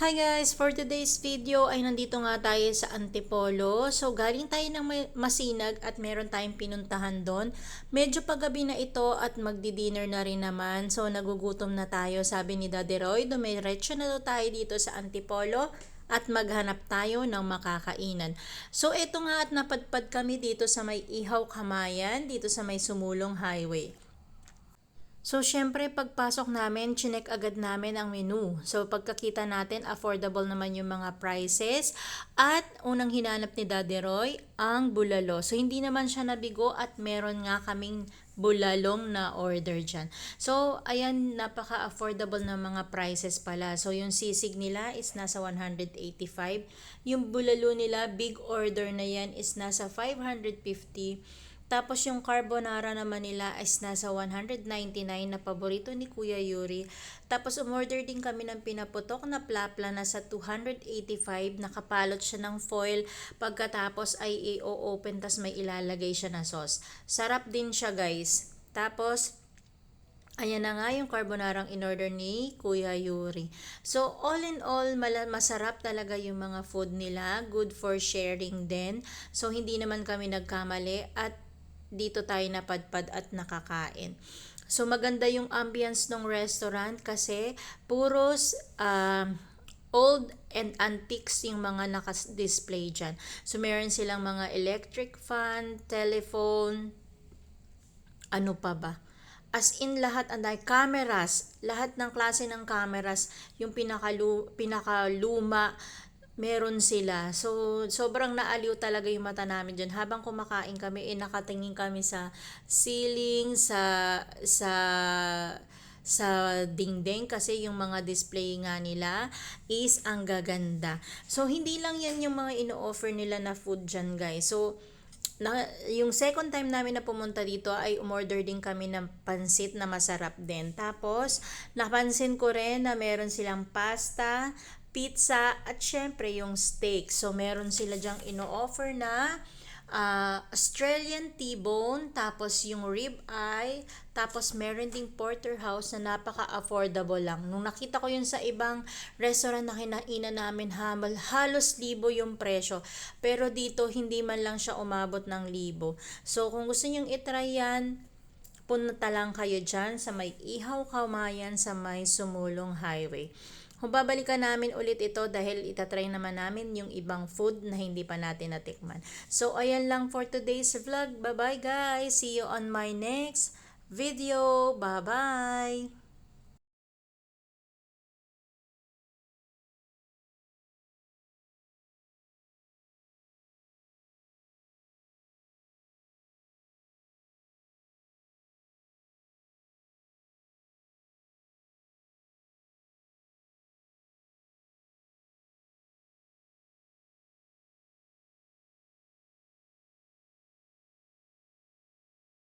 Hi guys! For today's video ay nandito nga tayo sa Antipolo. So galing tayo ng Masinag at meron tayong pinuntahan doon. Medyo paggabi na ito at magdi-dinner na rin naman. So nagugutom na tayo, sabi ni Daddy Roy. Dumiretso na daw tayo dito sa Antipolo at maghanap tayo ng makakainan. So ito nga at napadpad kami dito sa may Ihaw Kamayan, dito sa may Sumulong Highway. So, syempre, pagpasok namin, chinek agad namin ang menu. So, pagkakita natin, affordable naman yung mga prices. At unang hinanap ni Daddy Roy, ang bulalo. So, hindi naman siya nabigo at meron nga kaming bulalong na order dyan. So, ayan, napaka-affordable na mga prices pala. So, yung sisig nila is nasa 185. Yung bulalo nila, big order na yan, is nasa 550. Tapos yung carbonara naman nila is nasa 199 na paborito ni Kuya Yuri. Tapos umorder din kami ng pinaputok na plapla na sa 285. Nakapalot siya ng foil. Pagkatapos ay i-open tas may ilalagay siya na sauce. Sarap din siya guys. Tapos ayan na nga yung carbonarang in-order ni Kuya Yuri. So, all in all, masarap talaga yung mga food nila. Good for sharing din. So, hindi naman kami nagkamali at dito tayo napadpad at nakakain. So, maganda yung ambience ng restaurant kasi puros old and antiques yung mga naka-display dyan. So, meron silang mga electric fan, telephone, ano pa ba? As in lahat, anday cameras, lahat ng klase ng cameras, yung pinakaluma, meron sila. So, sobrang naaliw talaga yung mata namin dyan. Habang kumakain kami, nakatingin kami sa ceiling, sa dingding kasi yung mga display nga nila is ang gaganda. So, hindi lang yan yung mga ino-offer nila na food dyan, guys. So, yung second time namin na pumunta dito ay umorder din kami ng pansit na masarap din. Tapos, napansin ko rin na meron silang pasta, pizza, at syempre yung steak. So, meron sila dyang ino-offer na Australian T-bone, tapos yung rib eye, tapos meron ding porterhouse na napaka-affordable lang. Nung nakita ko yun sa ibang restaurant na kinainan namin, halos libo yung presyo. Pero dito, hindi man lang siya umabot ng libo. So, kung gusto nyong itry yan, punta lang kayo dyan sa may Ihaw Kamayan sa may Sumulong Highway. Kung babalikan namin ulit ito dahil itatry naman namin yung ibang food na hindi pa natin natikman. So, ayan lang for today's vlog. Bye-bye guys! See you on my next video. Bye-bye!